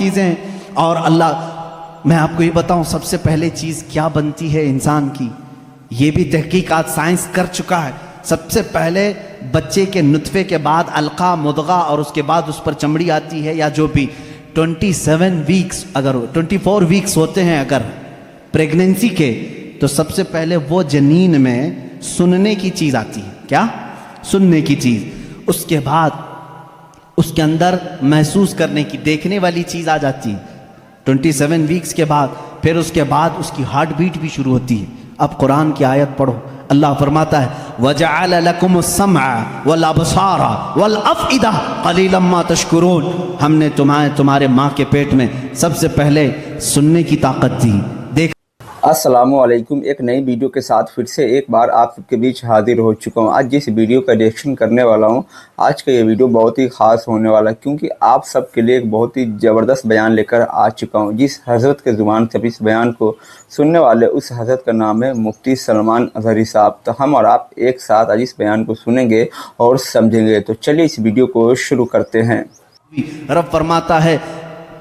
چیزیں. اور اللہ میں آپ کو یہ بتاؤں سب سے پہلے چیز کیا بنتی ہے انسان کی, یہ بھی تحقیقات سائنس کر چکا ہے. سب سے پہلے بچے کے نطفے کے بعد علقہ مضغہ اور اس کے بعد اس پر چمڑی آتی ہے, یا جو بھی 27 ویکس اگر 24 ویکس ہوتے ہیں اگر پریگننسی کے, تو سب سے پہلے وہ جنین میں سننے کی چیز آتی ہے. کیا؟ سننے کی چیز. اس کے بعد اس کے اندر محسوس کرنے کی, دیکھنے والی چیز آ جاتی ہے 27 ویکس کے بعد. پھر اس کے بعد اس کی ہارٹ بیٹ بھی شروع ہوتی ہے. اب قرآن کی آیت پڑھو, اللہ فرماتا ہے وَجَعَلَ لَكُمُ السَّمْعَ وَالْأَبْصَارَ وَالْأَفْئِدَةَ قَلِيلًا مَا تَشْكُرُونَ. ہم نے تمہارے ماں کے پیٹ میں سب سے پہلے سننے کی طاقت دی. دیکھ. السلام علیکم. ایک نئی ویڈیو کے ساتھ پھر سے ایک بار آپ سب کے بیچ حاضر ہو چکا ہوں. آج جس ویڈیو کا ریئیکشن کرنے والا ہوں, آج کا یہ ویڈیو بہت ہی خاص ہونے والا ہے, کیونکہ آپ سب کے لیے ایک بہت ہی زبردست بیان لے کر آ چکا ہوں. جس حضرت کے زبان سے اس بیان کو سننے والے اس حضرت کا نام ہے مفتی سلمان اظہری صاحب. تو ہم اور آپ ایک ساتھ آج اس بیان کو سنیں گے اور سمجھیں گے. تو چلیے اس ویڈیو کو شروع کرتے ہیں. رب فرماتا ہے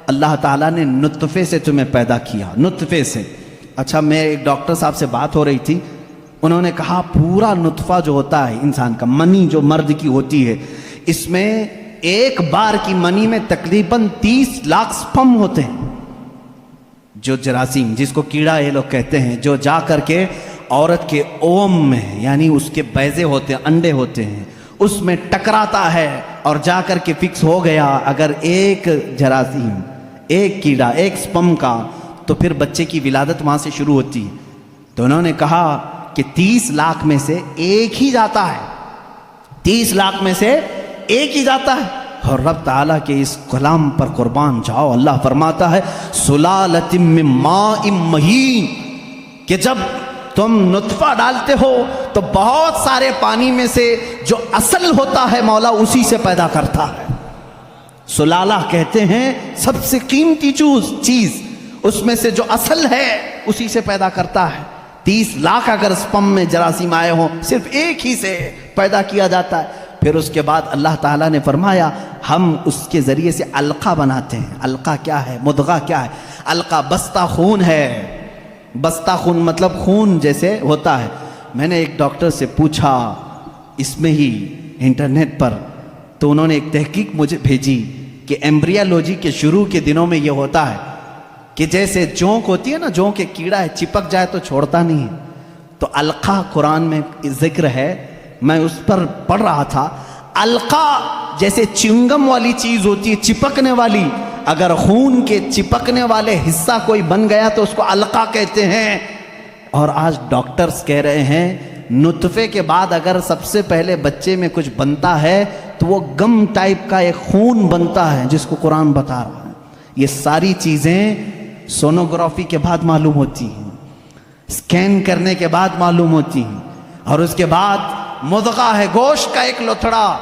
اللہ تعالیٰ نے نطفے سے تمہیں پیدا کیا, نطفے سے. اچھا, میں ایک ڈاکٹر صاحب سے بات ہو رہی تھی, انہوں نے کہا پورا نطفہ جو ہوتا ہے انسان کا, منی جو مرد کی ہوتی ہے, اس میں ایک بار کی منی میں تقریباً 30 لاکھ سپم ہوتے ہیں. جو جراثیم, جس کو کیڑا یہ لوگ کہتے ہیں, جو جا کر کے عورت کے اوم میں, یعنی اس کے بیضے ہوتے ہیں, انڈے ہوتے ہیں, اس میں ٹکراتا ہے اور جا کر کے فکس ہو گیا اگر ایک جراثیم, ایک کیڑا, ایک سپم کا, تو پھر بچے کی ولادت وہاں سے شروع ہوتی ہے. تو انہوں نے کہا کہ 30 لاکھ میں سے ایک ہی جاتا ہے, 30 لاکھ میں سے ایک ہی جاتا ہے. اور رب تعالیٰ کے اس کلام پر قربان جاؤ, اللہ فرماتا ہے سلالۃ من ماء مہین, کہ جب تم نطفہ ڈالتے ہو تو بہت سارے پانی میں سے جو اصل ہوتا ہے مولا اسی سے پیدا کرتا ہے. سلالہ کہتے ہیں سب سے قیمتی چیز, اس میں سے جو اصل ہے اسی سے پیدا کرتا ہے. 30 لاکھ اگر سپم میں جراثیم آئے ہوں, صرف ایک ہی سے پیدا کیا جاتا ہے. پھر اس کے بعد اللہ تعالیٰ نے فرمایا ہم اس کے ذریعے سے علقہ بناتے ہیں. علقہ کیا ہے؟ مضغہ کیا ہے؟ علقہ بستہ خون ہے. بستہ خون مطلب خون جیسے ہوتا ہے. میں نے ایک ڈاکٹر سے پوچھا اس میں ہی انٹرنیٹ پر, تو انہوں نے ایک تحقیق مجھے بھیجی کہ ایمبریالوجی کے شروع کے دنوں میں یہ ہوتا ہے کہ جیسے جونک ہوتی ہے نا, جونک ایک کیڑا ہے, چپک جائے تو چھوڑتا نہیں ہے. تو علقہ قرآن میں ذکر ہے, میں اس پر پڑھ رہا تھا. علقہ جیسے چنگم والی چیز ہوتی ہے, چپکنے والی, اگر خون کے چپکنے والے حصہ کوئی بن گیا تو اس کو علقہ کہتے ہیں. اور آج ڈاکٹرز کہہ رہے ہیں نطفے کے بعد اگر سب سے پہلے بچے میں کچھ بنتا ہے تو وہ گم ٹائپ کا ایک خون بنتا ہے جس کو قرآن بتا رہا ہے. یہ ساری چیزیں سونوگرافی کے بعد معلوم ہوتی ہیں, سکین کرنے کے بعد معلوم ہوتی ہیں. اور اس کے بعد مضغہ ہے, گوشت کا ایک لوتھڑا,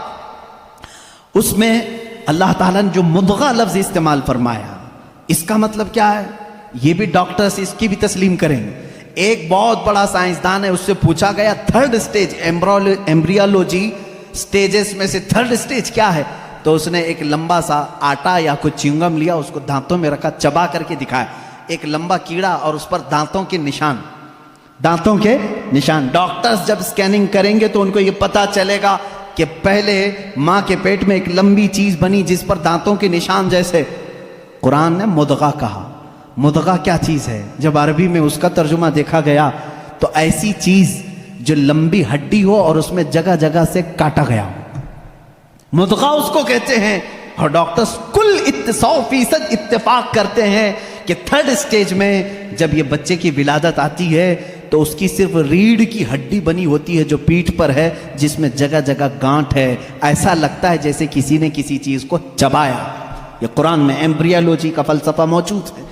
اس میں اللہ تعالیٰ نے جو مضغہ لفظ استعمال فرمایا, اس کا مطلب کیا ہے یہ بھی ڈاکٹرز اس کی بھی تسلیم کریں گے. ایک بہت بڑا سائنسدان ہے, اس سے پوچھا گیا 3rd سٹیج ایمبریالوجی سٹیجز میں سے 3rd سٹیج کیا ہے, تو اس نے ایک لمبا سا آٹا یا کچھ چنگم لیا, اس کو دانتوں میں رکھا, چبا کر کے دکھایا, ایک لمبا کیڑا اور اس پر دانتوں کے نشان, دانتوں کے نشان. ڈاکٹرز جب سکیننگ کریں گے تو ان کو یہ پتا چلے گا کہ پہلے ماں کے پیٹ میں ایک لمبی چیز بنی جس پر دانتوں کے نشان, جیسے قرآن نے مضغہ کہا. مضغہ کیا چیز ہے؟ جب عربی میں اس کا ترجمہ دیکھا گیا تو ایسی چیز جو لمبی ہڈی ہو اور اس میں جگہ جگہ سے کاٹا گیا ہو, مضغہ اس کو کہتے ہیں. اور ڈاکٹرز کل 100% اتفاق کرتے ہیں کہ 3rd سٹیج میں جب یہ بچے کی ولادت آتی ہے تو اس کی صرف ریڑھ کی ہڈی بنی ہوتی ہے جو پیٹھ پر ہے, جس میں جگہ جگہ گانٹھ ہے, ایسا لگتا ہے جیسے کسی نے کسی چیز کو چبایا. یہ قرآن میں ایمبریالوجی کا فلسفہ موجود ہے.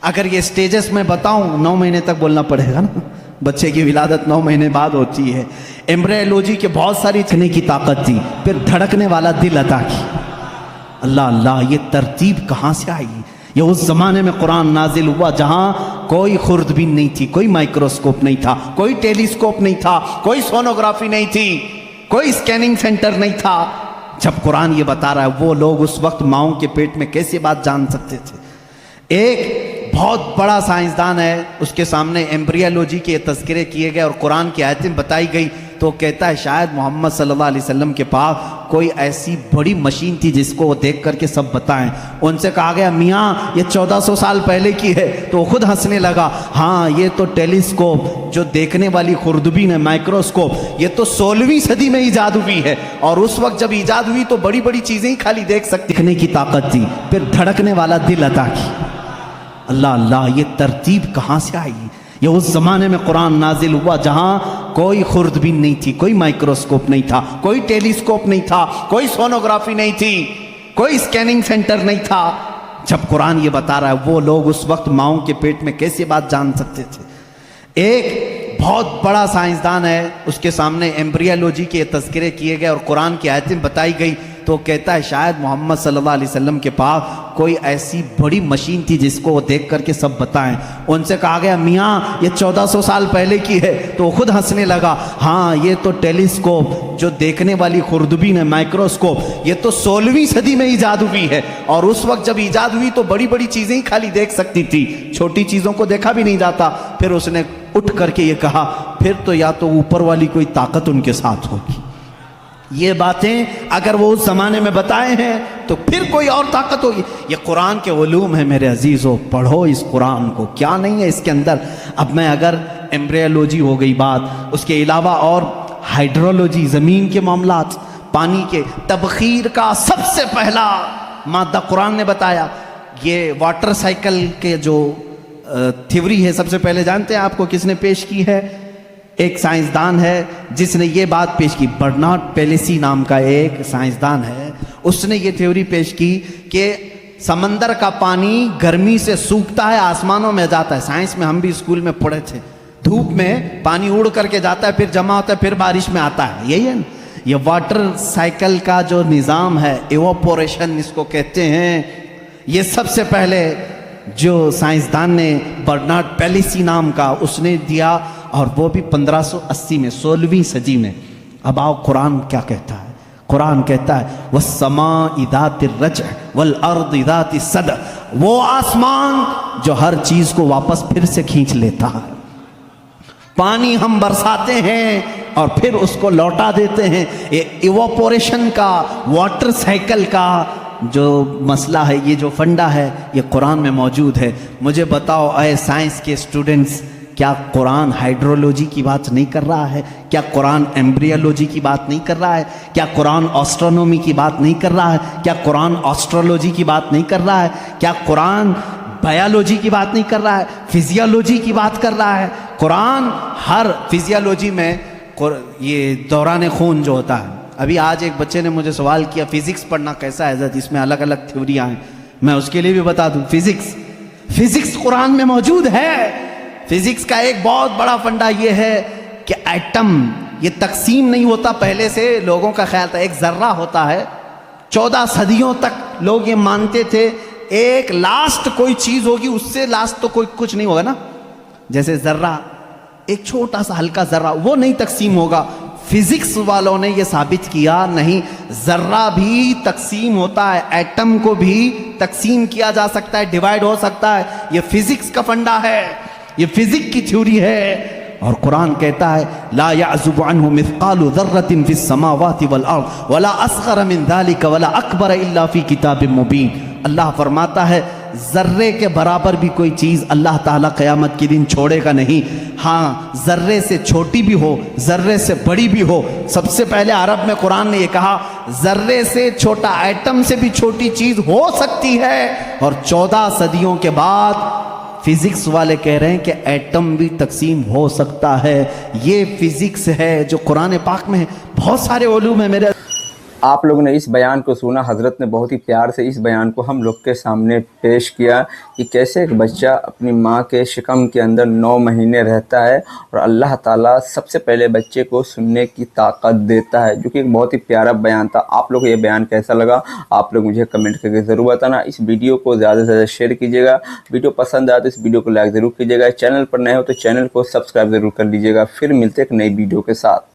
اگر یہ سٹیجز میں بتاؤں 9 مہینے تک بولنا پڑے گا نا, بچے کی ولادت 9 مہینے بعد ہوتی ہے. ایمبریالوجی کے بہت ساری چنے کی طاقت دی, پھر دھڑکنے والا دل عطا کی. اللہ اللہ, یہ ترتیب کہاں سے آئی؟ یہ اس زمانے میں قرآن نازل ہوا جہاں کوئی خوردبین نہیں تھی, کوئی مائکروسکوپ نہیں تھا, کوئی ٹیلیسکوپ نہیں تھا, کوئی سونوگرافی نہیں تھی, کوئی سکیننگ سینٹر نہیں تھا. جب قرآن یہ بتا رہا ہے وہ لوگ اس وقت ماؤں کے پیٹ میں کیسے بات جان سکتے تھے؟ ایک بہت بڑا سائنسدان ہے, اس کے سامنے ایمبریولوجی کے تذکرے کیے گئے اور قرآن کی آیتیں بتائی گئی, تو کہتا ہے شاید محمد صلی اللہ علیہ وسلم کے پاس کوئی ایسی بڑی مشین تھی جس کو وہ دیکھ کر کے سب بتائیں. ان سے کہا گیا میاں یہ 1400 سال پہلے کی ہے, تو وہ خود ہنسنے لگا, ہاں یہ تو ٹیلیسکوپ جو دیکھنے والی خوردبین ہے, مائکروسکوپ, یہ تو 16ویں صدی میں ایجاد ہوئی ہے, اور اس وقت جب ایجاد ہوئی تو بڑی بڑی چیزیں ہی خالی دیکھ سکتی, دیکھنے کی طاقت تھی, پھر دھڑکنے والا دل عطا کی. اللہ اللہ, یہ ترتیب کہاں سے آئی؟ یہ اس زمانے میں قرآن نازل ہوا جہاں کوئی خوردبین نہیں تھی, کوئی مائکروسکوپ نہیں تھا, کوئی ٹیلیسکوپ نہیں تھا, کوئی سونوگرافی نہیں تھی, کوئی سکیننگ سینٹر نہیں تھا. جب قرآن یہ بتا رہا ہے وہ لوگ اس وقت ماؤں کے پیٹ میں کیسے بات جان سکتے تھے؟ ایک بہت بڑا سائنسدان ہے, اس کے سامنے ایمبریولوجی کے تذکرے کیے گئے اور قرآن کی آیتیں بتائی گئی, تو کہتا ہے شاید محمد صلی اللہ علیہ وسلم کے پاس کوئی ایسی بڑی مشین تھی جس کو وہ دیکھ کر کے سب بتائیں. ان سے کہا گیا میاں یہ 1400 سال پہلے کی ہے, تو وہ خود ہنسنے لگا, ہاں یہ تو ٹیلیسکوپ جو دیکھنے والی خوردبین ہے, مائکروسکوپ, یہ تو 16ویں صدی میں ایجاد ہوئی ہے, اور اس وقت جب ایجاد ہوئی تو بڑی بڑی چیزیں ہی خالی دیکھ سکتی تھی, چھوٹی چیزوں کو دیکھا بھی نہیں جاتا. پھر اس نے اٹھ کر کے یہ کہا, پھر تو یا تو اوپر والی کوئی طاقت ان کے ساتھ ہوگی. یہ باتیں اگر وہ اس زمانے میں بتائے ہیں تو پھر کوئی اور طاقت ہوگی. یہ قرآن کے علوم ہیں میرے عزیزو, پڑھو اس قرآن کو, کیا نہیں ہے اس کے اندر. اب میں اگر ایمبریولوجی ہو گئی بات, اس کے علاوہ اور ہائیڈرولوجی, زمین کے معاملات, پانی کے تبخیر کا سب سے پہلا مادہ قرآن نے بتایا. یہ واٹر سائیکل کے جو تھیوری ہے سب سے پہلے جانتے ہیں آپ کو کس نے پیش کی ہے؟ ایک سائنسدان ہے جس نے یہ بات پیش کی, برنارڈ پیلیسی نام کا ایک سائنسدان ہے, اس نے یہ تھیوری پیش کی کہ سمندر کا پانی گرمی سے سوکھتا ہے, آسمانوں میں جاتا ہے. سائنس میں ہم بھی اسکول میں پڑھے تھے, دھوپ میں پانی اڑ کر کے جاتا ہے, پھر جمع ہوتا ہے, پھر بارش میں آتا ہے. یہی ہے نا یہ واٹر سائیکل کا جو نظام ہے, ایواپوریشن اس کو کہتے ہیں. یہ سب سے پہلے جو سائنسدان نے برنارڈ پیلیسی نام کا اس نے دیا, اور وہ بھی 1580 میں, 16ویں صدی میں. اب آؤ قرآن کیا کہتا ہے؟ قرآن کہتا ہے وَالسَّمَاءِ ذَاتِ الرَّجْعِ وَالْأَرْضِ ذَاتِ الصَّدْعِ, وہ آسمان جو ہر چیز کو واپس پھر سے کھینچ لیتا ہے. پانی ہم برساتے ہیں اور پھر اس کو لوٹا دیتے ہیں. یہ ایواپوریشن کا, واٹر سائیکل کا جو مسئلہ ہے, یہ جو فنڈا ہے, یہ قرآن میں موجود ہے. مجھے بتاؤ اے سائنس کے اسٹوڈنٹس, کیا قرآن ہائیڈرولوجی کی بات نہیں کر رہا ہے؟ کیا قرآن ایمبریولوجی کی بات نہیں کر رہا ہے؟ کیا قرآن آسٹرونومی کی بات نہیں کر رہا ہے؟ کیا قرآن آسٹرولوجی کی بات نہیں کر رہا ہے؟ کیا قرآن بایولوجی کی بات نہیں کر رہا ہے؟ فزیولوجی کی بات کر رہا ہے. قرآن ہر فزیولوجی میں یہ دوران خون جو ہوتا ہے, ابھی آج ایک بچے نے مجھے سوال کیا فزکس پڑھنا کیسا ہے حضرت, اس میں الگ الگ تھیوریاں ہیں. میں اس کے لیے بھی بتا دوں, فزکس قرآن میں موجود ہے. فزکس کا ایک بہت بڑا فنڈا یہ ہے کہ ایٹم یہ تقسیم نہیں ہوتا. پہلے سے لوگوں کا خیال تھا ایک ذرہ ہوتا ہے, 14 صدیوں تک لوگ یہ مانتے تھے ایک لاسٹ کوئی چیز ہوگی, اس سے لاسٹ تو کوئی کچھ نہیں ہوگا نا. جیسے ذرہ, ایک چھوٹا سا ہلکا ذرہ, وہ نہیں تقسیم ہوگا. فزکس والوں نے یہ ثابت کیا نہیں, ذرہ بھی تقسیم ہوتا ہے, ایٹم کو بھی تقسیم کیا جا سکتا ہے, ڈیوائیڈ ہو سکتا ہے. یہ فزکس کا فنڈا ہے, یہ فزکس کی تھیوری ہے. اور قرآن کہتا ہے لا يعزب عنه مثقال ذرة في السماوات والارض ولا اصغر من ذلك ولا اکبر الا في کتاب مبین. اللہ فرماتا ہے ذرے کے برابر بھی کوئی چیز اللہ تعالیٰ قیامت کے دن چھوڑے گا نہیں. ہاں ذرے سے چھوٹی بھی ہو, ذرے سے بڑی بھی ہو. سب سے پہلے عرب میں قرآن نے یہ کہا ذرے سے چھوٹا, ایٹم سے بھی چھوٹی چیز ہو سکتی ہے. اور 14 صدیوں کے بعد فزکس والے کہہ رہے ہیں کہ ایٹم بھی تقسیم ہو سکتا ہے. یہ فزکس ہے جو قرآن پاک میں ہے. بہت سارے علوم ہیں میرے. آپ لوگوں نے اس بیان کو سنا, حضرت نے بہت ہی پیار سے اس بیان کو ہم لوگ کے سامنے پیش کیا کہ کیسے ایک بچہ اپنی ماں کے شکم کے اندر 9 مہینے رہتا ہے اور اللہ تعالیٰ سب سے پہلے بچے کو سننے کی طاقت دیتا ہے, جو کہ ایک بہت ہی پیارا بیان تھا. آپ لوگ کو یہ بیان کیسا لگا آپ لوگ مجھے کمنٹ کر کے ضرور بتانا. اس ویڈیو کو زیادہ سے زیادہ شیئر کیجیے گا. ویڈیو پسند آئے تو اس ویڈیو کو لائک ضرور کیجیے گا. چینل پر نئے ہو تو چینل کو سبسکرائب ضرور کر لیجیے گا. پھر ملتے ایک نئی ویڈیو کے ساتھ.